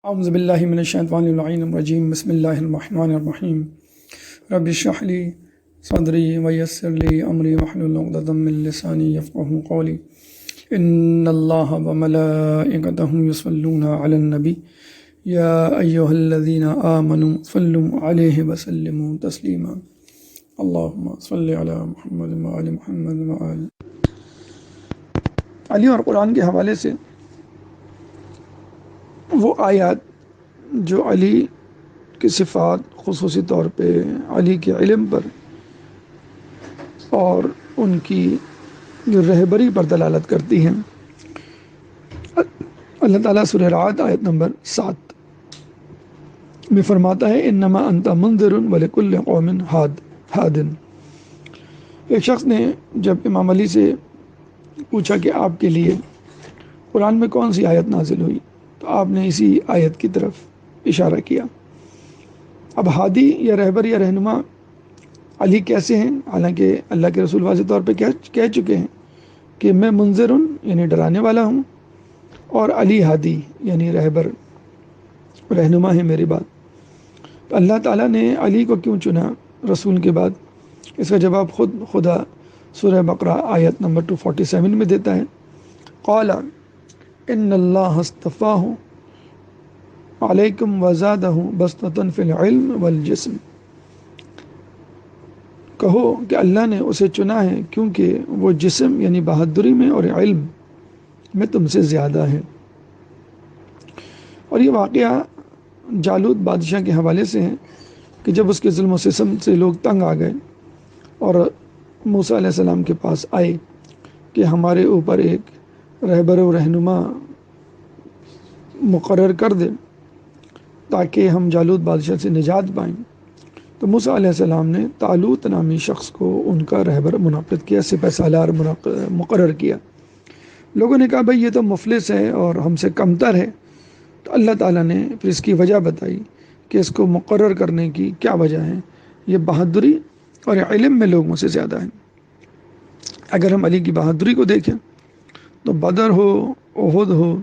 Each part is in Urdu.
اعوذ باللہ من الشیطان الرجیم بسم اللہ الرحمن الرحیم رب اشرح لی صدری ویسر لی امری واحلل عقدۃ من لسانی یفقہوا قولی ان اللہ وملائکتہ یصلون علی النبی یا ایہا الذین آمنوا صلوا علیہ وسلموا تسلیما اللہم صلی علی محمد وآل محمد وآل علی اور قرآن کے حوالے سے وہ آیات جو علی کی صفات خصوصی طور پہ علی کے علم پر اور ان کی جو رہبری پر دلالت کرتی ہیں، اللہ تعالیٰ سورہ رعد آیت نمبر 7 میں فرماتا ہے انما انت منذر ولکل قوم ہاد۔ ایک شخص نے جب امام علی سے پوچھا کہ آپ کے لیے قرآن میں کون سی آیت نازل ہوئی، تو آپ نے اسی آیت کی طرف اشارہ کیا۔ اب ہادی یا رہبر یا رہنما علی کیسے ہیں؟ حالانکہ اللہ کے رسول واضح طور پہ کہہ چکے ہیں کہ میں منذر یعنی ڈرانے والا ہوں، اور علی ہادی یعنی رہبر رہنما ہے میری بات۔ تو اللہ تعالیٰ نے علی کو کیوں چنا رسول کے بعد؟ اس کا جواب خود خدا سورہ بقرہ آیت نمبر 247 میں دیتا ہے، قال ان اللہ اصطفاہ علیکم وزادہ بسطۃ فی العلم والجسم۔ کہو کہ اللہ نے اسے چنا ہے کیونکہ وہ جسم یعنی بہادری میں اور علم میں تم سے زیادہ ہے۔ اور یہ واقعہ جالوت بادشاہ کے حوالے سے ہے کہ جب اس کے ظلم و ستم سے لوگ تنگ آ گئے اور موسیٰ علیہ السلام کے پاس آئے کہ ہمارے اوپر ایک رہبر و رہنما مقرر کر دے تاکہ ہم جالوت بادشاہ سے نجات پائیں، تو موسیٰ علیہ السلام نے طالوت نامی شخص کو ان کا رہبر منعقد کیا، سپہ سالار مقرر کیا۔ لوگوں نے کہا بھئی یہ تو مفلس ہے اور ہم سے کمتر ہے، تو اللہ تعالیٰ نے پھر اس کی وجہ بتائی کہ اس کو مقرر کرنے کی کیا وجہ ہے، یہ بہادری اور علم میں لوگوں سے زیادہ ہے۔ اگر ہم علی کی بہادری کو دیکھیں تو بدر ہو، احد ہو،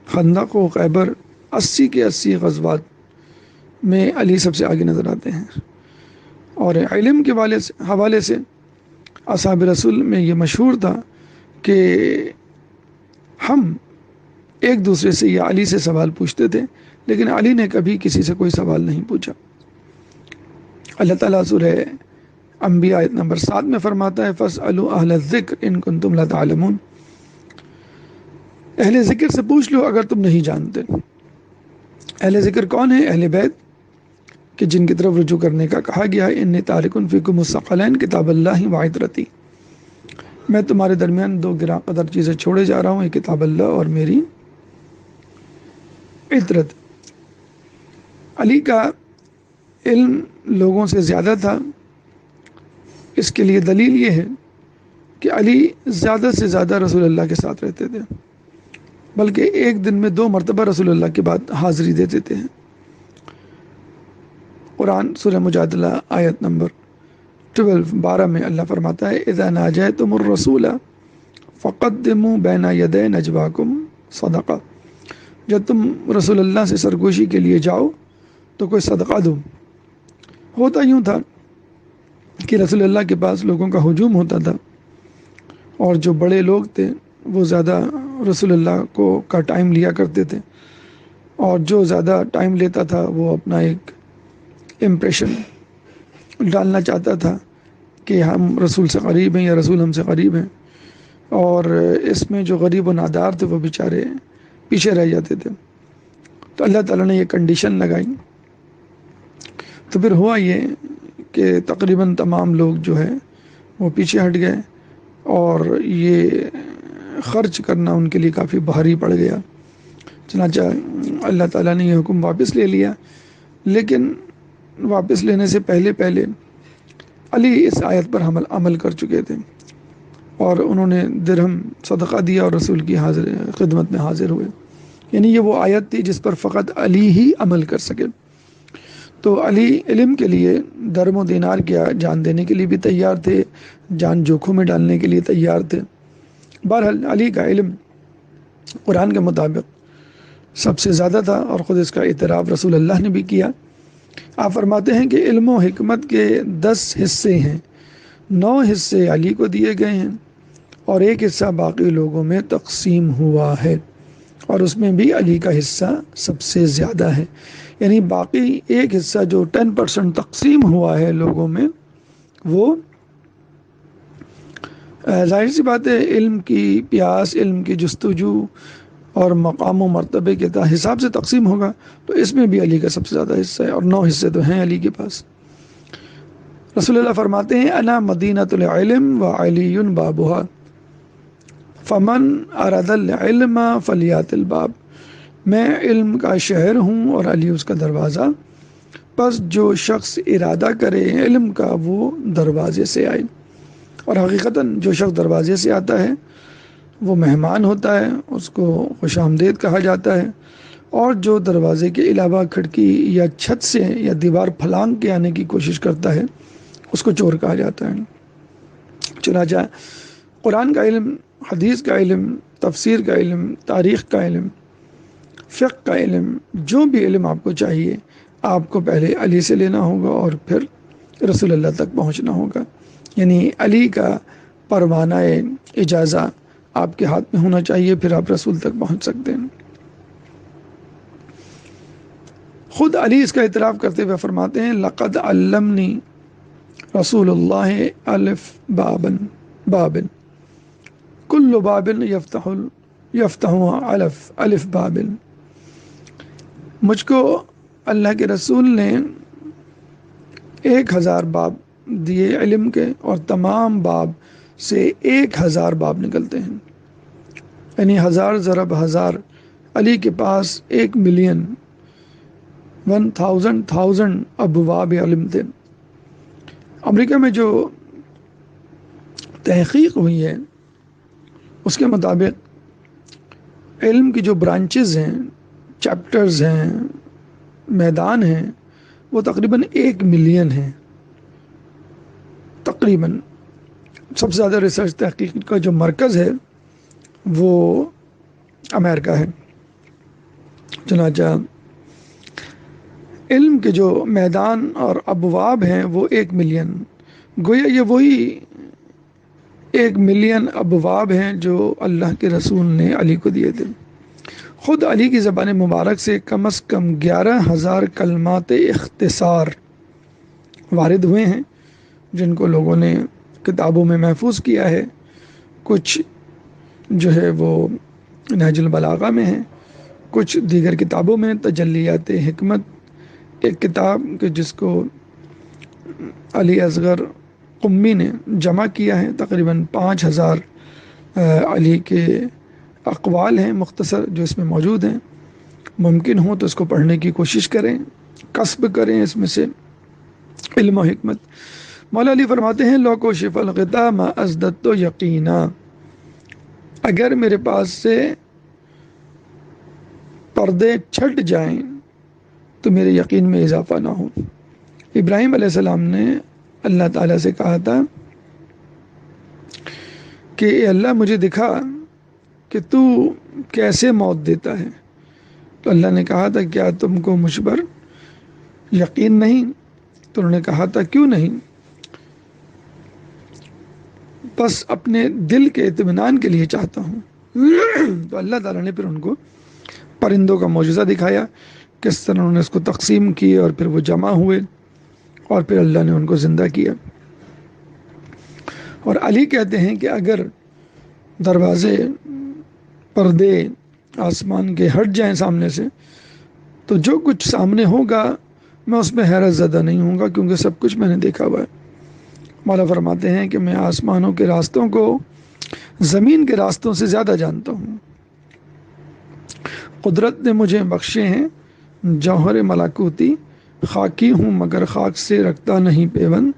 خندق و خیبر، 80 کے 80 غزوات میں علی سب سے آگے نظر آتے ہیں۔ اور علم کے حوالے سے اصحاب رسول میں یہ مشہور تھا کہ ہم ایک دوسرے سے یا علی سے سوال پوچھتے تھے، لیکن علی نے کبھی کسی سے کوئی سوال نہیں پوچھا۔ اللہ تعالیٰ سورہ انبیاء آیت نمبر 7 میں فرماتا ہے فَاسْأَلُوا أَهْلَ الذِّكْرِ إِن كُنتُمْ لَا تَعْلَمُونَ، اہل ذکر سے پوچھ لو اگر تم نہیں جانتے۔ اہل ذکر کون ہے؟ اہل بیت کہ جن کی طرف رجوع کرنے کا کہا گیا ہے انی تارک فیکم الثقلین کتاب اللہ وعطرتی، میں تمہارے درمیان دو گراں قدر چیزیں چھوڑے جا رہا ہوں، ایک کتاب اللہ اور میری عطرت۔ علی کا علم لوگوں سے زیادہ تھا، اس کے لیے دلیل یہ ہے کہ علی زیادہ سے زیادہ رسول اللہ کے ساتھ رہتے تھے، بلکہ ایک دن میں 2 مرتبہ رسول اللہ کے بعد حاضری دیتے تھے۔ قرآن سورہ مجادلہ آیت نمبر 12 میں اللہ فرماتا ہے اذا ناجیتم الرسول فقدموا بین یدی نجواکم صدقہ، جب تم رسول اللہ سے سرگوشی کے لیے جاؤ تو کوئی صدقہ دو۔ ہوتا یوں تھا کہ رسول اللہ کے پاس لوگوں کا ہجوم ہوتا تھا، اور جو بڑے لوگ تھے وہ زیادہ رسول اللہ کا ٹائم لیا کرتے تھے، اور جو زیادہ ٹائم لیتا تھا وہ اپنا ایک امپریشن ڈالنا چاہتا تھا کہ ہم رسول سے قریب ہیں یا رسول ہم سے قریب ہیں، اور اس میں جو غریب و نادار تھے وہ بیچارے پیچھے رہ جاتے تھے۔ تو اللہ تعالیٰ نے یہ کنڈیشن لگائی، تو پھر ہوا یہ کہ تقریباً تمام لوگ جو ہے وہ پیچھے ہٹ گئے، اور یہ خرچ کرنا ان کے لیے کافی بھاری پڑ گیا۔ چنانچہ اللہ تعالیٰ نے یہ حکم واپس لے لیا، لیکن واپس لینے سے پہلے علی اس آیت پر عمل کر چکے تھے، اور انہوں نے درہم صدقہ دیا اور رسول کی خدمت میں حاضر ہوئے۔ یعنی یہ وہ آیت تھی جس پر فقط علی ہی عمل کر سکے۔ تو علی علم کے لیے درم و دینار کیا جان دینے کے لیے بھی تیار تھے، جان جوکھوں میں ڈالنے کے لیے تیار تھے۔ بہرحال علی کا علم قرآن کے مطابق سب سے زیادہ تھا، اور خود اس کا اعتراف رسول اللہ نے بھی کیا۔ آپ فرماتے ہیں کہ علم و حکمت کے 10 حصے ہیں، 9 حصے علی کو دیے گئے ہیں اور 1 حصہ باقی لوگوں میں تقسیم ہوا ہے، اور اس میں بھی علی کا حصہ سب سے زیادہ ہے۔ یعنی باقی 1 حصہ جو 10% تقسیم ہوا ہے لوگوں میں، وہ ظاہر سی بات ہے علم کی پیاس، علم کی جستجو اور مقام و مرتبے کے حساب سے تقسیم ہوگا، تو اس میں بھی علی کا سب سے زیادہ حصہ ہے، اور 9 حصے تو ہیں علی کے پاس۔ رسول اللہ فرماتے ہیں انا مدینۃ العلم و علی بابها فمن اراد العلم فلیات الباب، میں علم کا شہر ہوں اور علی اس کا دروازہ، پس جو شخص ارادہ کرے علم کا وہ دروازے سے آئے۔ اور حقیقتاً جو شخص دروازے سے آتا ہے وہ مہمان ہوتا ہے، اس کو خوش آمدید کہا جاتا ہے، اور جو دروازے کے علاوہ کھڑکی یا چھت سے یا دیوار پھلانگ کے آنے کی کوشش کرتا ہے اس کو چور کہا جاتا ہے۔ چنانچہ قرآن کا علم، حدیث کا علم، تفسیر کا علم، تاریخ کا علم، فقہ کا علم، جو بھی علم آپ کو چاہیے آپ کو پہلے علی سے لینا ہوگا اور پھر رسول اللہ تک پہنچنا ہوگا۔ یعنی علی کا پروانہ اجازہ آپ کے ہاتھ میں ہونا چاہیے، پھر آپ رسول تک پہنچ سکتے ہیں۔ خود علی اس کا اعتراف کرتے ہوئے فرماتے ہیں لقد علمنی رسول اللہ الف بابن کل بابن یفتح الف بابن، مجھ کو اللہ کے رسول نے 1000 باب دیے علم کے، اور تمام باب سے 1000 باب نکلتے ہیں، یعنی 1000 ضرب 1000، علی کے پاس 1 ملین 1000 ابواب علم تھے۔ امریکہ میں جو تحقیق ہوئی ہے اس کے مطابق علم کی جو برانچز ہیں، چیپٹرز ہیں، میدان ہیں، وہ تقریباً 1 ملین ہیں۔ تقریباً سب سے زیادہ ریسرچ تحقیق کا جو مرکز ہے وہ امریکہ ہے۔ چنانچہ علم کے جو میدان اور ابواب ہیں وہ 1 ملین، گویا یہ وہی 1 ملین ابواب ہیں جو اللہ کے رسول نے علی کو دیے تھے۔ خود علی کی زبان مبارک سے کم از کم 11,000 کلمات اختصار وارد ہوئے ہیں، جن کو لوگوں نے کتابوں میں محفوظ کیا ہے۔ کچھ جو ہے وہ نہج البلاغہ میں ہیں، کچھ دیگر کتابوں میں۔ تجلیات حکمت ایک کتاب کہ جس کو علی اصغر قمی نے جمع کیا ہے، تقریباً 5000 علی کے اقوال ہیں مختصر جو اس میں موجود ہیں۔ ممکن ہو تو اس کو پڑھنے کی کوشش کریں، کسب کریں اس میں سے علم و حکمت۔ مولا علی فرماتے ہیں لو کو شف الغطا ما ازددت یقینا، اگر میرے پاس سے پردے چھٹ جائیں تو میرے یقین میں اضافہ نہ ہو۔ ابراہیم علیہ السلام نے اللہ تعالیٰ سے کہا تھا کہ اے اللہ مجھے دکھا کہ تو کیسے موت دیتا ہے، تو اللہ نے کہا تھا کیا تم کو مجھ پر یقین نہیں؟ تو انہوں نے کہا تھا کیوں نہیں؟ بس اپنے دل کے اطمینان کے لیے چاہتا ہوں۔ تو اللہ تعالیٰ نے پھر ان کو پرندوں کا معجزہ دکھایا، کس طرح انہوں نے اس کو تقسیم کیے اور پھر وہ جمع ہوئے اور پھر اللہ نے ان کو زندہ کیا۔ اور علی کہتے ہیں کہ اگر دروازے، پردے آسمان کے ہٹ جائیں سامنے سے تو جو کچھ سامنے ہوگا میں اس میں حیرت زدہ نہیں ہوں گا، کیونکہ سب کچھ میں نے دیکھا ہوا ہے۔ مولا فرماتے ہیں کہ میں آسمانوں کے راستوں کو زمین کے راستوں سے زیادہ جانتا ہوں۔ قدرت نے مجھے بخشے ہیں جوہر ملکوتی، خاکی ہوں مگر خاک سے رکھتا نہیں پیون،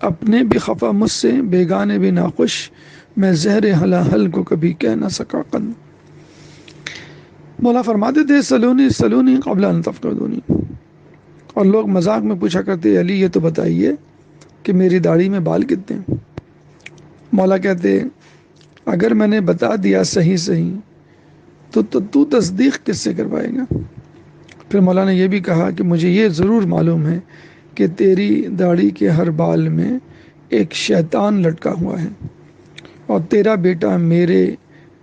اپنے بھی خفا مجھ سے بیگانے بھی ناخوش، میں زہر حلاحل کو کبھی کہہ نہ سکا قند۔ مولا فرماتے تھے سلونی سلونی قبل ان تفقدونی، اور لوگ مذاق میں پوچھا کرتے علی یہ تو بتائیے کہ میری داڑھی میں بال کتنے ہیں؟ مولا کہتے اگر میں نے بتا دیا صحیح صحیح تو تصدیق کس سے کروائے گا؟ پھر مولانا نے یہ بھی کہا کہ مجھے یہ ضرور معلوم ہے کہ تیری داڑھی کے ہر بال میں ایک شیطان لٹکا ہوا ہے اور تیرا بیٹا میرے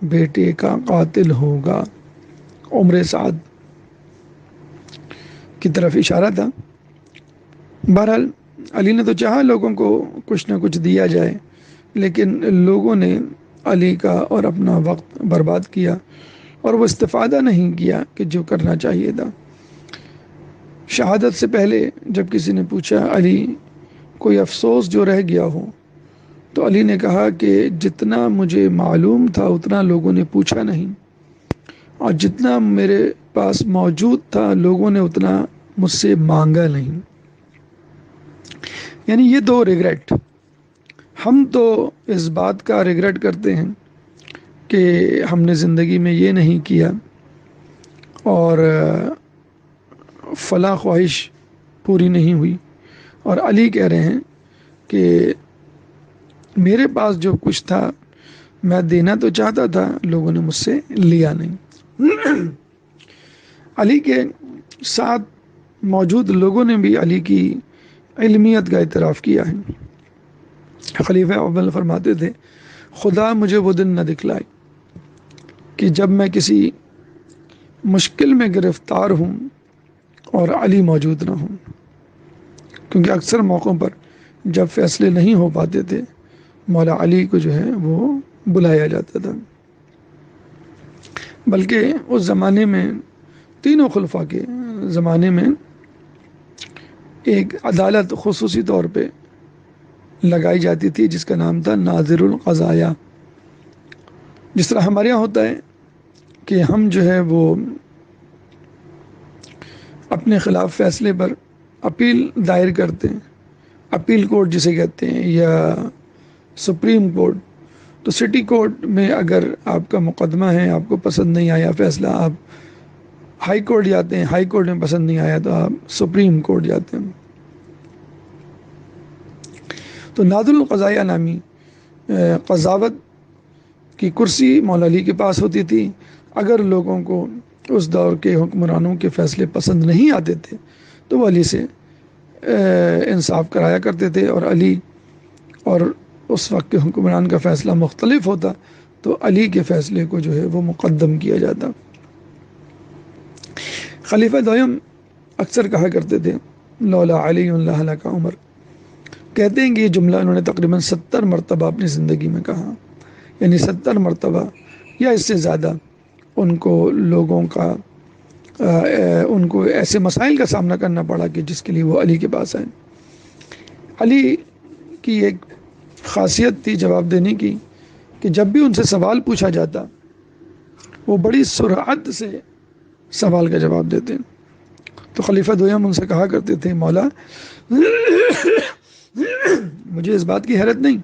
بیٹے کا قاتل ہوگا۔ عمر سعد کی طرف اشارہ تھا۔ بہرحال علی نے تو چاہا لوگوں کو کچھ نہ کچھ دیا جائے، لیکن لوگوں نے علی کا اور اپنا وقت برباد کیا اور وہ استفادہ نہیں کیا کہ جو کرنا چاہیے تھا۔ شہادت سے پہلے جب کسی نے پوچھا علی کوئی افسوس جو رہ گیا ہو، تو علی نے کہا کہ جتنا مجھے معلوم تھا اتنا لوگوں نے پوچھا نہیں، اور جتنا میرے پاس موجود تھا لوگوں نے اتنا مجھ سے مانگا نہیں۔ یعنی یہ دو ریگریٹ۔ ہم تو اس بات کا ریگریٹ کرتے ہیں کہ ہم نے زندگی میں یہ نہیں کیا اور فلاں خواہش پوری نہیں ہوئی، اور علی کہہ رہے ہیں کہ میرے پاس جو کچھ تھا میں دینا تو چاہتا تھا، لوگوں نے مجھ سے لیا نہیں۔ علی کے ساتھ موجود لوگوں نے بھی علی کی علمیت کا اعتراف کیا ہے۔ خلیفہ اول فرماتے تھے خدا مجھے وہ دن نہ دکھلائے کہ جب میں کسی مشکل میں گرفتار ہوں اور علی موجود نہ ہوں، کیونکہ اکثر موقعوں پر جب فیصلے نہیں ہو پاتے تھے مولا علی کو جو ہے وہ بلایا جاتا تھا۔ بلکہ اس زمانے میں تینوں خلفاء کے زمانے میں ایک عدالت خصوصی طور پہ لگائی جاتی تھی جس کا نام تھا ناظر القضایا۔ جس طرح ہمارے یہاں ہوتا ہے کہ ہم جو ہے وہ اپنے خلاف فیصلے پر اپیل دائر کرتے ہیں، اپیل کورٹ جسے کہتے ہیں، یا سپریم کورٹ۔ تو سٹی کورٹ میں اگر آپ کا مقدمہ ہے، آپ کو پسند نہیں آیا فیصلہ، آپ ہائی کورٹ جاتے ہیں، ہائی کورٹ میں پسند نہیں آیا تو آپ سپریم کورٹ جاتے ہیں۔ تو ناظر القضایا نامی قضاوت کی کرسی مولا علی کے پاس ہوتی تھی۔ اگر لوگوں کو اس دور کے حکمرانوں کے فیصلے پسند نہیں آتے تھے تو وہ علی سے انصاف کرایا کرتے تھے، اور علی اور اس وقت کے حکمران کا فیصلہ مختلف ہوتا تو علی کے فیصلے کو جو ہے وہ مقدم کیا جاتا۔ خلیفہ دوم اکثر کہا کرتے تھے لولا علی لہلک عمر۔ کہتے ہیں کہ یہ جملہ انہوں نے تقریباً 70 مرتبہ اپنی زندگی میں کہا، یعنی 70 مرتبہ یا اس سے زیادہ ان کو لوگوں کا ان کو ایسے مسائل کا سامنا کرنا پڑا کہ جس کے لیے وہ علی کے پاس آئے۔ علی کی ایک خاصیت تھی جواب دینے کی کہ جب بھی ان سے سوال پوچھا جاتا وہ بڑی سرعت سے سوال کا جواب دیتے۔ تو خلیفہ دوم ان سے کہا کرتے تھے مولا مجھے اس بات کی حیرت نہیں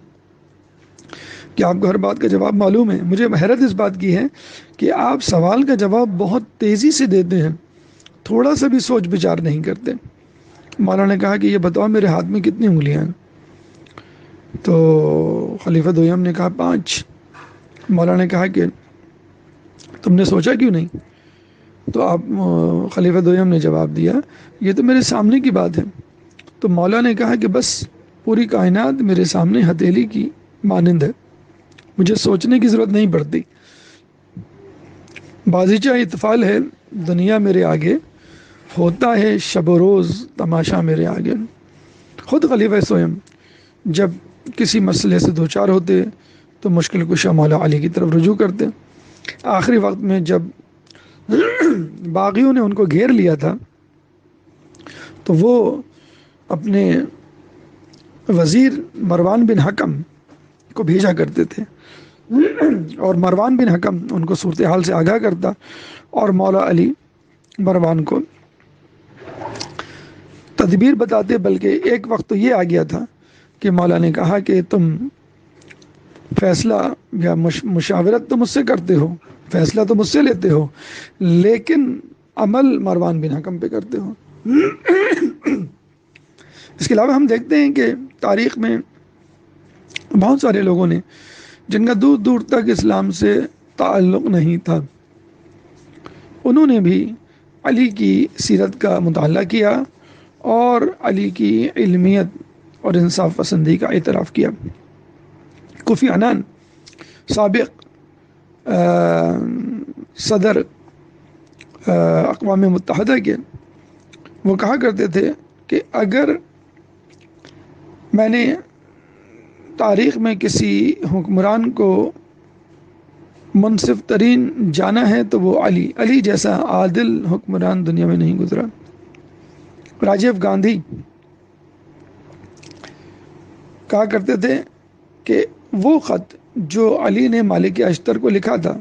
کہ آپ کو ہر بات کا جواب معلوم ہے، مجھے حیرت اس بات کی ہے کہ آپ سوال کا جواب بہت تیزی سے دیتے ہیں، تھوڑا سا بھی سوچ بچار نہیں کرتے۔ مولا نے کہا کہ یہ بتاؤ میرے ہاتھ میں کتنی انگلیاں ہیں؟ تو خلیفہ دوم نے کہا 5۔ مولا نے کہا کہ تم نے سوچا کیوں نہیں؟ تو آپ خلیفہ دوم نے جواب دیا یہ تو میرے سامنے کی بات ہے۔ تو مولا نے کہا کہ بس پوری کائنات میرے سامنے ہتھیلی کی مانند ہے، مجھے سوچنے کی ضرورت نہیں پڑتی۔ بازیچہ اطفال ہے دنیا میرے آگے، ہوتا ہے شب و روز تماشا میرے آگے۔ خود خلیفہ دوم جب کسی مسئلے سے دوچار ہوتے تو مشکل کشا مولا علی کی طرف رجوع کرتے۔ آخری وقت میں جب باغیوں نے ان کو گھیر لیا تھا تو وہ اپنے وزیر مروان بن حکم کو بھیجا کرتے تھے، اور مروان بن حکم ان کو صورتحال سے آگاہ کرتا، اور مولا علی مروان کو تدبیر بتاتے۔ بلکہ ایک وقت تو یہ آ گیا تھا کہ مولا نے کہا کہ تم فیصلہ یا مشاورت تو مجھ سے کرتے ہو، فیصلہ تو مجھ سے لیتے ہو، لیکن عمل مروان بن حکم پہ کرتے ہو۔ اس کے علاوہ ہم دیکھتے ہیں کہ تاریخ میں بہت سارے لوگوں نے جن کا دور دور تک اسلام سے تعلق نہیں تھا، انہوں نے بھی علی کی سیرت کا مطالعہ کیا اور علی کی علمیت اور انصاف پسندی کا اعتراف کیا۔ کوفی عنان سابق صدر اقوام متحدہ کے، وہ کہا کرتے تھے کہ اگر میں نے تاریخ میں کسی حکمران کو منصف ترین جانا ہے تو وہ علی جیسا عادل حکمران دنیا میں نہیں گزرا۔ راجیو گاندھی کہا کرتے تھے کہ وہ خط جو علی نے مالک اشتر کو لکھا تھا،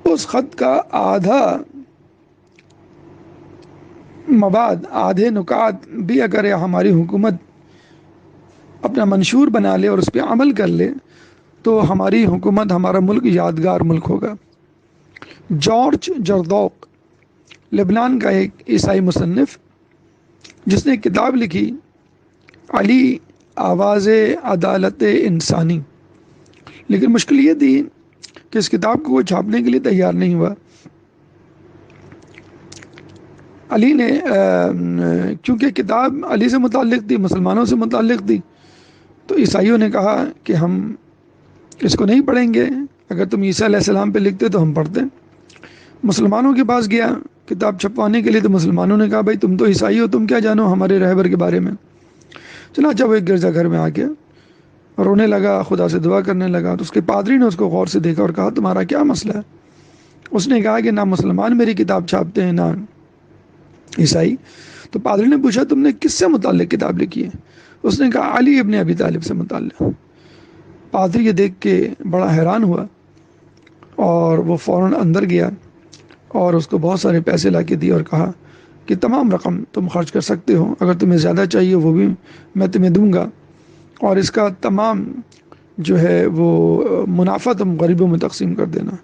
اس خط کا آدھا مواد، آدھے نکات بھی اگر ہماری حکومت اپنا منشور بنا لے اور اس پہ عمل کر لے تو ہماری حکومت، ہمارا ملک یادگار ملک ہوگا۔ جارج جردوق لبنان کا ایک عیسائی مصنف، جس نے کتاب لکھی علی آواز عدالت انسانی، لیکن مشکل یہ تھی کہ اس کتاب کو وہ چھاپنے کے لیے تیار نہیں ہوا۔ علی نے کیونکہ کتاب علی سے متعلق تھی، مسلمانوں سے متعلق تھی، تو عیسائیوں نے کہا کہ ہم اس کو نہیں پڑھیں گے، اگر تم عیسیٰ علیہ السلام پہ لکھتے تو ہم پڑھتے۔ مسلمانوں کے پاس گیا کتاب چھپوانے کے لیے، تو مسلمانوں نے کہا بھائی تم تو عیسائی ہو، تم کیا جانو ہمارے رہبر کے بارے میں۔ چنانچہ وہ ایک گرجا گھر میں آ کے رونے لگا، خدا سے دعا کرنے لگا، تو اس کے پادری نے اس کو غور سے دیکھا اور کہا تمہارا کیا مسئلہ ہے؟ اس نے کہا کہ نہ مسلمان میری کتاب چھاپتے ہیں نہ عیسائی۔ تو پادری نے پوچھا تم نے کس سے متعلق کتاب لکھی ہے؟ اس نے کہا علی ابن ابی طالب سے متعلق۔ پادری یہ دیکھ کے بڑا حیران ہوا اور وہ فوراً اندر گیا اور اس کو بہت سارے پیسے لا کے دیے اور کہا کہ تمام رقم تم خرچ کر سکتے ہو، اگر تمہیں زیادہ چاہیے وہ بھی میں تمہیں دوں گا، اور اس کا تمام جو ہے وہ منافع تم غریبوں میں تقسیم کر دینا۔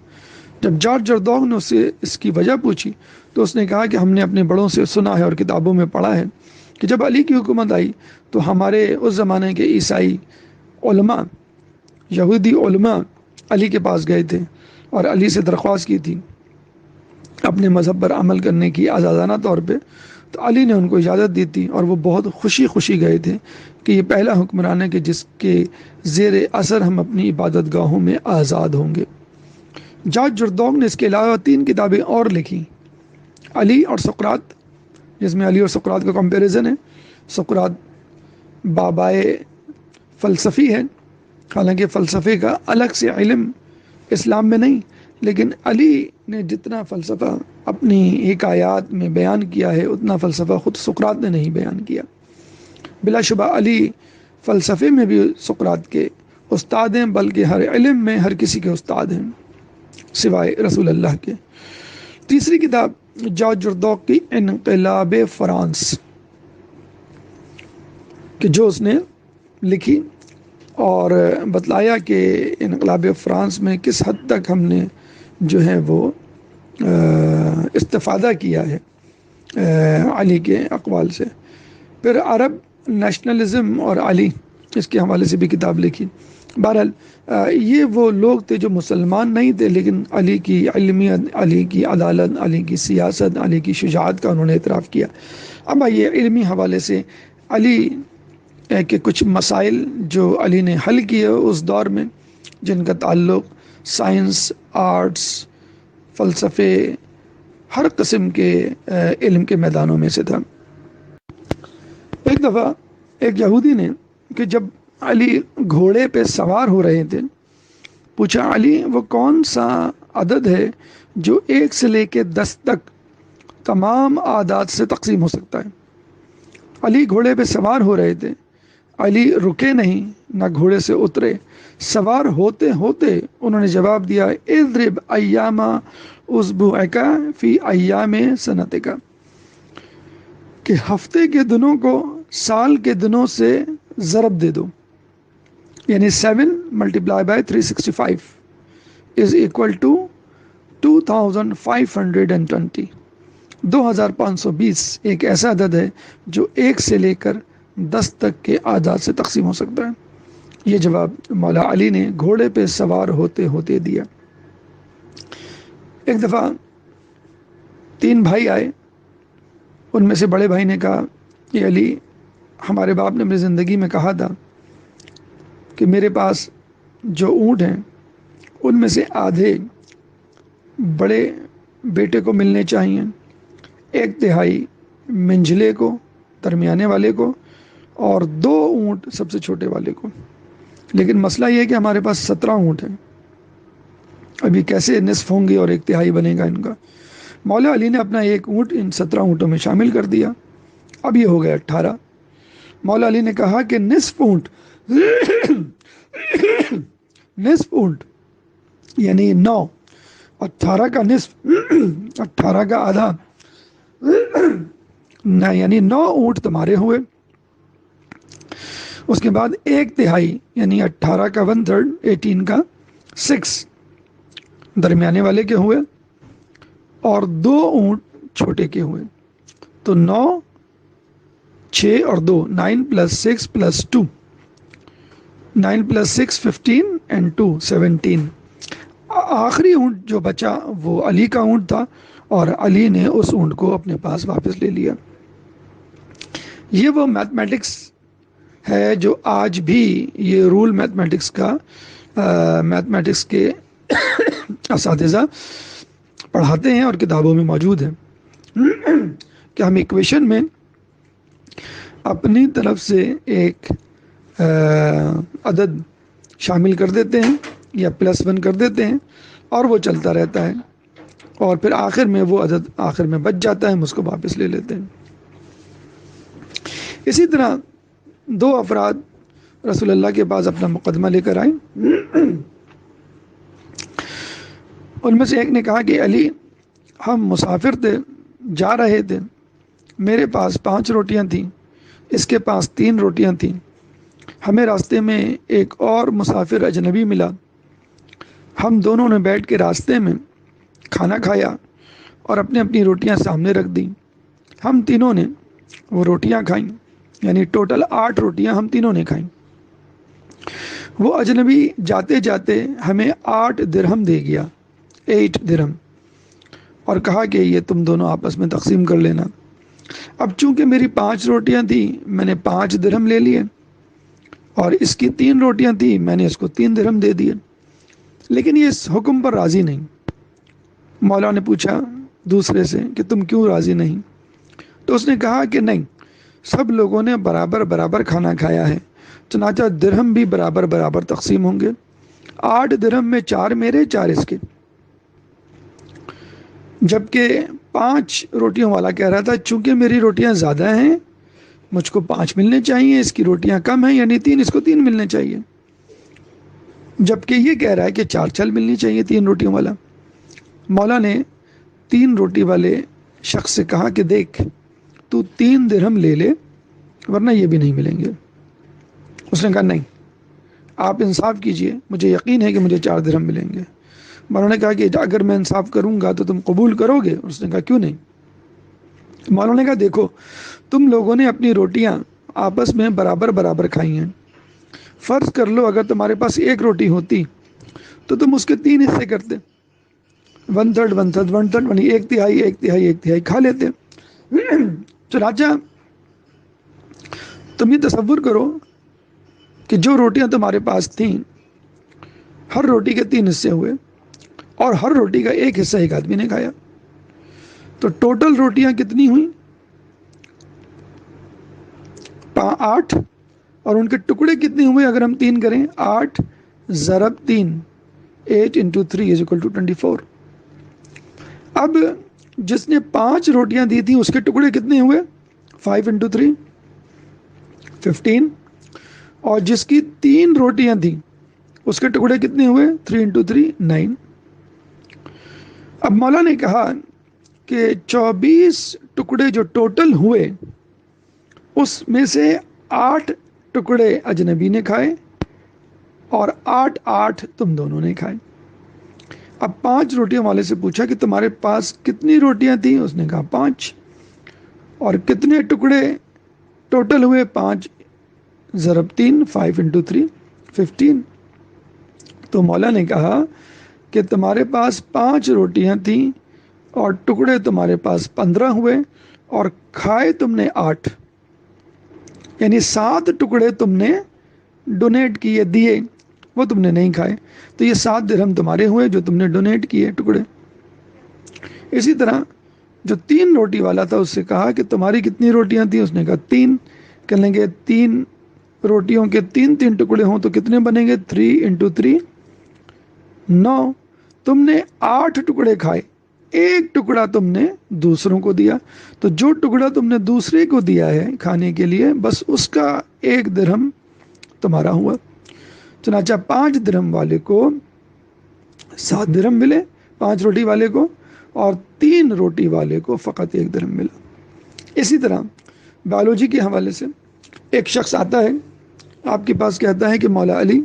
جب جارج جردوق نے اس سے اس کی وجہ پوچھی تو اس نے کہا کہ ہم نے اپنے بڑوں سے سنا ہے اور کتابوں میں پڑھا ہے کہ جب علی کی حکومت آئی تو ہمارے اس زمانے کے عیسائی علماء، یہودی علماء علی کے پاس گئے تھے اور علی سے درخواست کی تھی اپنے مذہب پر عمل کرنے کی آزادانہ طور پہ، تو علی نے ان کو اجازت دی تھی اور وہ بہت خوشی گئے تھے کہ یہ پہلا حکمران ہے کہ جس کے زیر اثر ہم اپنی عبادت گاہوں میں آزاد ہوں گے۔ جارج جردوق نے اس کے علاوہ 3 کتابیں اور لکھی، علی اور سقراط، جس میں علی اور سقراط کا کمپیریزن ہے۔ سقراط بابائے فلسفی ہے، حالانکہ فلسفے کا الگ سے علم اسلام میں نہیں، لیکن علی نے جتنا فلسفہ اپنی حکایات میں بیان کیا ہے اتنا فلسفہ خود سقراط نے نہیں بیان کیا۔ بلا شبہ علی فلسفے میں بھی سقراط کے استاد ہیں، بلکہ ہر علم میں ہر کسی کے استاد ہیں سوائے رسول اللہ کے۔ تیسری کتاب جارج جردوق کی انقلاب فرانس، کہ جو اس نے لکھی اور بتلایا کہ انقلاب فرانس میں کس حد تک ہم نے جو ہے وہ استفادہ کیا ہے علی کے اقوال سے۔ پھر عرب نیشنلزم اور علی، اس کے حوالے سے بھی کتاب لکھی۔ بہرحال یہ وہ لوگ تھے جو مسلمان نہیں تھے، لیکن علی کی علمیت، علی کی عدالت، علی کی سیاست، علی کی شجاعت کا انہوں نے اعتراف کیا۔ اب یہ علمی حوالے سے علی کے کچھ مسائل جو علی نے حل کیے اس دور میں، جن کا تعلق سائنس، آرٹس، فلسفے، ہر قسم کے علم کے میدانوں میں سے تھا۔ ایک دفعہ ایک یہودی نے کہ جب علی گھوڑے پہ سوار ہو رہے تھے پوچھا علی وہ کون سا عدد ہے جو 1 سے لے کے 10 تک تمام اعداد سے تقسیم ہو سکتا ہے؟ علی گھوڑے پہ سوار ہو رہے تھے، علی رکے نہیں نہ گھوڑے سے اترے، سوار ہوتے ہوتے انہوں نے جواب دیا اضرب ایام اسبوعک فی ایام سنتک، کہ ہفتے کے دنوں کو سال کے دنوں سے ضرب دے دو، یعنی 7 × 365 is equal to 2520۔ 2520 ایک ایسا عدد ہے جو 1 سے لے کر 10 تک کے اعداد سے تقسیم ہو سکتا ہے۔ یہ جواب مولا علی نے گھوڑے پہ سوار ہوتے ہوتے دیا۔ ایک دفعہ 3 بھائی آئے، ان میں سے بڑے بھائی نے کہا کہ علی، ہمارے باپ نے اپنی زندگی میں کہا تھا کہ میرے پاس جو اونٹ ہیں ان میں سے آدھے بڑے بیٹے کو ملنے چاہیے، 1/3 منجھلے کو، درمیانے والے کو، اور 2 اونٹ سب سے چھوٹے والے کو۔ لیکن مسئلہ یہ ہے کہ ہمارے پاس 17 اونٹ ہیں، ابھی کیسے نصف ہوں گے اور 1/3 بنے گا ان کا؟ مولا علی نے اپنا ایک اونٹ ان 17 اونٹوں میں شامل کر دیا، اب یہ ہو گیا 18۔ مولا علی نے کہا کہ نصف اونٹ نصف اونٹ یعنی 9، 18 کا نصف 18 کا آدھا یعنی 9 اونٹ تمہارے ہوئے۔ اس کے بعد 1/3 یعنی 18 کا 1/3، 18 کا 6 درمیانے والے کے ہوئے، اور 2 اونٹ چھوٹے کے ہوئے۔ تو 9، 6 اور 2، 9 + 6 + 2، 9 + 6 15 and 2 17۔ آخری اونٹ جو بچا وہ علی کا اونٹ تھا، اور علی نے اس اونٹ کو اپنے پاس واپس لے لیا۔ یہ وہ میتھمیٹکس ہے جو آج بھی یہ رول میتھمیٹکس کا میتھمیٹکس کے اساتذہ پڑھاتے ہیں اور کتابوں میں موجود ہے کہ ہم ایکویشن میں اپنی طرف سے ایک عدد شامل کر دیتے ہیں یا +1 کر دیتے ہیں، اور وہ چلتا رہتا ہے، اور پھر آخر میں وہ عدد آخر میں بچ جاتا ہے، ہم اس کو واپس لے لیتے ہیں۔ اسی طرح 2 افراد رسول اللہ کے پاس اپنا مقدمہ لے کر آئے۔ ان میں سے ایک نے کہا کہ علی، ہم مسافر تھے، جا رہے تھے، میرے پاس 5 روٹیاں تھیں، اس کے پاس 3 روٹیاں تھیں، ہمیں راستے میں ایک اور مسافر اجنبی ملا، ہم دونوں نے بیٹھ کے راستے میں کھانا کھایا اور اپنی اپنی روٹیاں سامنے رکھ دیں، ہم تینوں نے وہ روٹیاں کھائیں، یعنی ٹوٹل 8 روٹیاں ہم تینوں نے کھائیں۔ وہ اجنبی جاتے جاتے ہمیں 8 درہم دے گیا، 8 درہم، اور کہا کہ یہ تم دونوں آپس میں تقسیم کر لینا۔ اب چونکہ میری 5 روٹیاں تھیں، میں نے 5 درہم لے لیے، اور اس کی 3 روٹیاں تھیں، میں نے اس کو 3 درہم دے دیے، لیکن یہ اس حکم پر راضی نہیں۔ مولا نے پوچھا دوسرے سے کہ تم کیوں راضی نہیں؟ تو اس نے کہا کہ نہیں، سب لوگوں نے برابر برابر کھانا کھایا ہے، چنانچہ درہم بھی برابر برابر تقسیم ہوں گے، 8 درہم میں 4 میرے، 4 اس کے۔ جبکہ 5 روٹیوں والا کہہ رہا تھا چونکہ میری روٹیاں زیادہ ہیں مجھ کو 5 ملنے چاہیے، اس کی روٹیاں کم ہیں یعنی 3، اس کو 3 ملنے چاہیے۔ جبکہ یہ کہہ رہا ہے کہ 4 چل ملنی چاہیے 3 روٹیوں والا۔ مولا نے 3 روٹی والے شخص سے کہا کہ دیکھ، تو 3 درہم لے لے ورنہ یہ بھی نہیں ملیں گے۔ اس نے کہا نہیں، آپ انصاف کیجئے، مجھے یقین ہے کہ مجھے 4 درہم ملیں گے۔ مولا نے کہا کہ اگر میں انصاف کروں گا تو تم قبول کرو گے؟ اس نے کہا کیوں نہیں؟ مولا نے کہا دیکھو، تم لوگوں نے اپنی روٹیاں آپس میں برابر برابر کھائی ہیں، فرض کر لو اگر تمہارے پاس 1 روٹی ہوتی تو تم اس کے 3 حصے کرتے، 1/3 1/3 1/3 یعنی 1/3 1/3 1/3 کھا لیتے۔ چنانچہ تم یہ تصور کرو کہ جو روٹیاں تمہارے پاس تھیں، ہر روٹی کے 3 حصے ہوئے، اور ہر روٹی کا 1 حصہ ایک آدمی نے کھایا، تو ٹوٹل روٹیاں کتنی ہوئیں؟ 8، اور ان کے ٹکڑے کتنے ہوئے اگر ہم 3 کریں؟ 8 ضرب 3، 8 × 3 = 24۔ اب جس نے 5 روٹیاں دی تھیں اس کے ٹکڑے کتنے ہوئے؟ 5 × 3 15، اور جس کی 3 روٹیاں تھیں اس کے ٹکڑے کتنے ہوئے؟ 3 × 3 9۔ اب مولا نے کہا کہ 24 ٹکڑے جو ٹوٹل ہوئے اس میں سے 8 ٹکڑے اجنبی نے کھائے اور 8 تم دونوں نے کھائے۔ اب 5 روٹیاں والے سے پوچھا کہ تمہارے پاس کتنی روٹیاں تھیں؟ اس نے کہا 5، اور کتنے ٹکڑے ٹوٹل ہوئے؟ 5 ضرب 3 5 × 3 15۔ تو مولا نے کہا کہ تمہارے پاس 5 روٹیاں تھیں اور ٹکڑے تمہارے پاس 15 ہوئے اور کھائے تم نے 8، یعنی 7 ٹکڑے تم نے ڈونیٹ کیے، دیے، وہ تم نے نہیں کھائے، تو یہ 7 درہم تمہارے ہوئے جو تم نے ڈونیٹ کیے ٹکڑے۔ اسی طرح جو 3 روٹی والا تھا اس سے کہا کہ تمہاری کتنی روٹیاں تھیں؟ اس نے کہا 3۔ کہنے لگے 3 روٹیوں کے 3 ٹکڑے ہوں تو کتنے بنیں گے؟ 3 × 3 9۔ تم نے 8 ٹکڑے کھائے، 1 ٹکڑا تم نے دوسروں کو دیا، تو جو ٹکڑا تم نے دوسرے کو دیا ہے کھانے کے لیے بس اس کا 1 درہم تمہارا ہوا۔ چنانچہ 5 درہم والے کو 7 درہم ملے، 5 روٹی والے کو، اور 3 روٹی والے کو فقط 1 درہم ملا۔ اسی طرح بایولوجی کے حوالے سے ایک شخص آتا ہے آپ کے پاس، کہتا ہے کہ مولا علی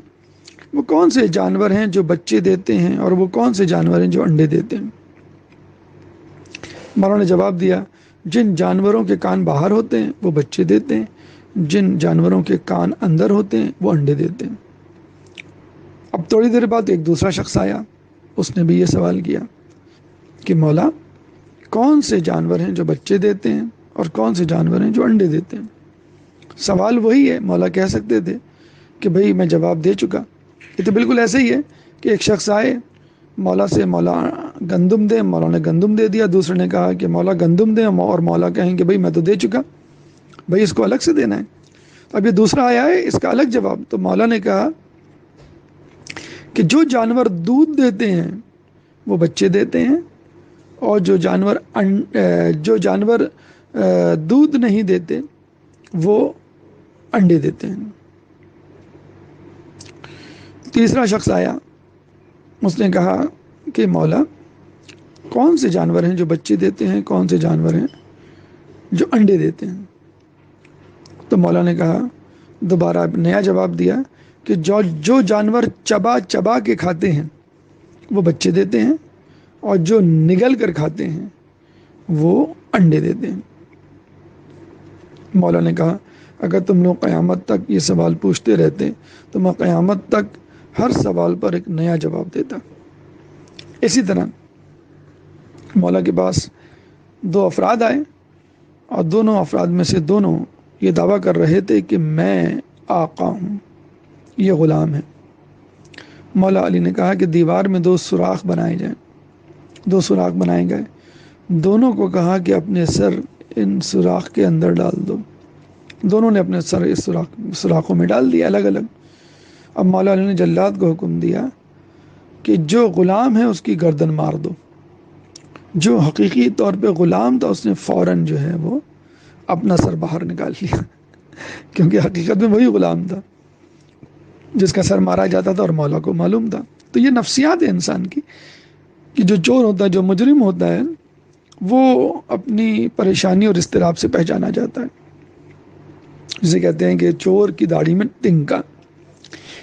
وہ کون سے جانور ہیں جو بچے دیتے ہیں اور وہ کون سے جانور ہیں جو انڈے دیتے ہیں؟ مولا نے جواب دیا جن جانوروں کے کان باہر ہوتے ہیں وہ بچے دیتے ہیں، جن جانوروں کے کان اندر ہوتے ہیں وہ انڈے دیتے ہیں۔ اب تھوڑی دیر بعد ایک دوسرا شخص آیا، اس نے بھی یہ سوال کیا کہ مولا کون سے جانور ہیں جو بچے دیتے ہیں اور کون سے جانور ہیں جو انڈے دیتے ہیں؟ سوال وہی ہے، مولا کہہ سکتے تھے کہ بھئی میں جواب دے چکا۔ یہ تو بالکل ایسے ہی ہے کہ ایک شخص آئے مولا سے، مولا گندم دے، مولا نے گندم دے دیا، دوسرے نے کہا کہ مولا گندم دے، اور مولا کہیں کہ بھئی میں تو دے چکا، بھئی اس کو الگ سے دینا ہے۔ اب یہ دوسرا آیا ہے، اس کا الگ جواب۔ تو مولا نے کہا کہ جو جانور دودھ دیتے ہیں وہ بچے دیتے ہیں، اور جو جانور دودھ نہیں دیتے وہ انڈے دیتے ہیں۔ تیسرا شخص آیا، اس نے کہا کہ مولا کون سے جانور ہیں جو بچے دیتے ہیں، کون سے جانور ہیں جو انڈے دیتے ہیں؟ تو مولا نے کہا، دوبارہ نیا جواب دیا کہ جو جانور چبا چبا کے کھاتے ہیں وہ بچے دیتے ہیں، اور جو نگل کر کھاتے ہیں وہ انڈے دیتے ہیں۔ مولا نے کہا اگر تم لوگ قیامت تک یہ سوال پوچھتے رہتے تو میں قیامت تک ہر سوال پر ایک نیا جواب دیتا۔ اسی طرح مولا کے پاس 2 افراد آئے، اور دونوں افراد میں سے دونوں یہ دعویٰ کر رہے تھے کہ میں آقا ہوں، یہ غلام ہے۔ مولا علی نے کہا کہ دیوار میں 2 سوراخ بنائے جائیں، 2 سوراخ بنائے گئے، دونوں کو کہا کہ اپنے سر ان سوراخ کے اندر ڈال دو۔ دونوں نے اپنے سر اس سوراخوں میں ڈال دیا الگ الگ۔ اب مولا علی نے جلاد کو حکم دیا کہ جو غلام ہے اس کی گردن مار دو۔ جو حقیقی طور پہ غلام تھا اس نے فوراً جو ہے وہ اپنا سر باہر نکال لیا، کیونکہ حقیقت میں وہی غلام تھا جس کا سر مارا جاتا تھا، اور مولا کو معلوم تھا۔ تو یہ نفسیات ہے انسان کی، کہ جو چور ہوتا ہے، جو مجرم ہوتا ہے، وہ اپنی پریشانی اور اضطراب سے پہچانا جاتا ہے، جسے کہتے ہیں کہ چور کی داڑھی میں تنکا۔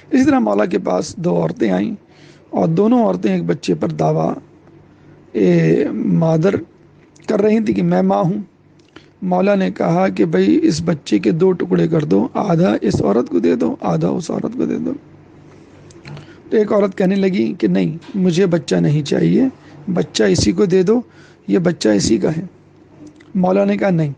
اسی طرح مولا کے پاس 2 عورتیں آئیں، اور دونوں عورتیں ایک بچے پر دعویٰ مادر کر رہی تھی کہ میں ماں ہوں۔ مولا نے کہا کہ بھئی اس بچے کے 2 ٹکڑے کر دو، آدھا اس عورت کو دے دو، آدھا اس عورت کو دے دو۔ تو ایک عورت کہنے لگی کہ نہیں، مجھے بچہ نہیں چاہیے، بچہ اسی کو دے دو، یہ بچہ اسی کا ہے۔ مولا نے کہا نہیں،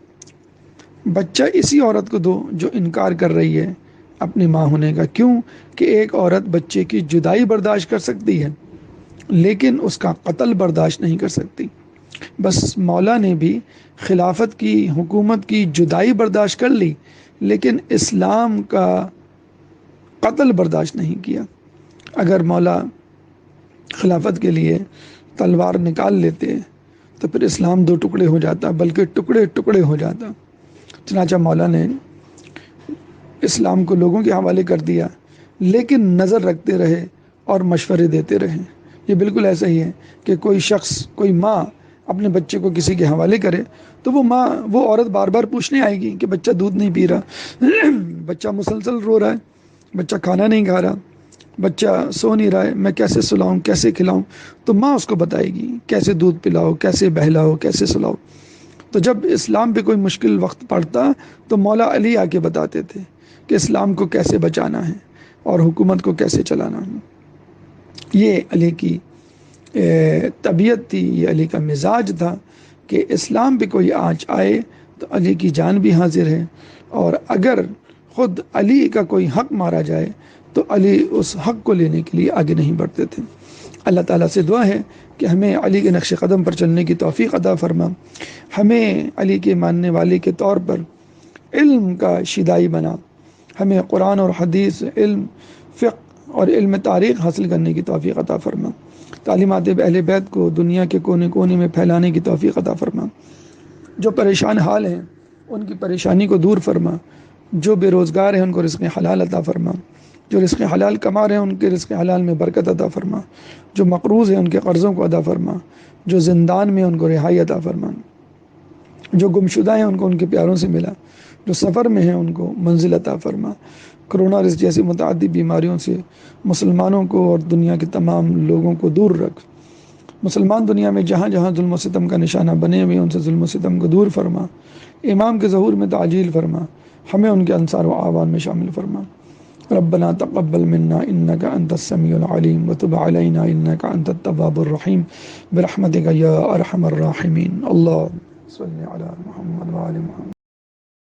بچہ اسی عورت کو دو جو انکار کر رہی ہے اپنی ماں ہونے کا۔ کیوں کہ ایک عورت بچے کی جدائی برداشت کر سکتی ہے لیکن اس کا قتل برداشت نہیں کر سکتی۔ بس مولا نے بھی خلافت کی، حکومت کی جدائی برداشت کر لی، لیکن اسلام کا قتل برداشت نہیں کیا۔ اگر مولا خلافت کے لیے تلوار نکال لیتے تو پھر اسلام 2 ٹکڑے ہو جاتا، بلکہ ٹکڑے ٹکڑے ہو جاتا۔ چنانچہ مولا نے اسلام کو لوگوں کے حوالے کر دیا، لیکن نظر رکھتے رہے اور مشورے دیتے رہے۔ یہ بالکل ایسا ہی ہے کہ کوئی شخص، کوئی ماں اپنے بچے کو کسی کے حوالے کرے تو وہ عورت بار بار پوچھنے آئے گی کہ بچہ دودھ نہیں پی رہا، بچہ مسلسل رو رہا ہے، بچہ کھانا نہیں کھا رہا، بچہ سو نہیں رہا ہے، میں کیسے سلاؤں، کیسے کھلاؤں؟ تو ماں اس کو بتائے گی کیسے دودھ پلاؤ، کیسے بہلاؤ، کیسے سلاؤ۔ تو جب اسلام پہ کوئی مشکل وقت پڑتا تو مولا علی آ کے بتاتے تھے کہ اسلام کو کیسے بچانا ہے اور حکومت کو کیسے چلانا ہے۔ یہ علی کی طبیعت تھی، یہ علی کا مزاج تھا کہ اسلام پہ کوئی آنچ آئے تو علی کی جان بھی حاضر ہے، اور اگر خود علی کا کوئی حق مارا جائے تو علی اس حق کو لینے کے لیے آگے نہیں بڑھتے تھے۔ اللہ تعالیٰ سے دعا ہے کہ ہمیں علی کے نقش قدم پر چلنے کی توفیق عطا فرما، ہمیں علی کے ماننے والے کے طور پر علم کا شیدائی بنا، ہمیں قرآن اور حدیث، علم، فقہ اور علم تاریخ حاصل کرنے کی توفیق عطا فرما، تعلیمات اہل بیت کو دنیا کے کونے کونے میں پھیلانے کی توفیق عطا فرما، جو پریشان حال ہیں ان کی پریشانی کو دور فرما، جو بے روزگار ہیں ان کو رزق حلال عطا فرما، جو رزق حلال کما رہے ہیں ان کے رزق حلال میں برکت عطا فرما، جو مقروض ہیں ان کے قرضوں کو ادا فرما، جو زندان میں ان کو رہائی عطا فرما، جو گمشدہ ہیں ان کو ان کے پیاروں سے ملا، جو سفر میں ہیں ان کو منزل عطا فرما، کرونا وائرس جیسی متعدد بیماریوں سے مسلمانوں کو اور دنیا کے تمام لوگوں کو دور رکھ، مسلمان دنیا میں جہاں جہاں ظلم و ستم کا نشانہ بنے ہوئے ان سے ظلم و ستم کو دور فرما، امام کے ظہور میں تعجیل فرما، ہمیں ان کے انصار و اعوان میں شامل فرما۔ ربنا تقبل منا انك انت السميع العليم وتب علينا انك انت التواب الرحيم برحمتك يا ارحم الراحمين۔ اللهم صل على محمد وعلى محمد۔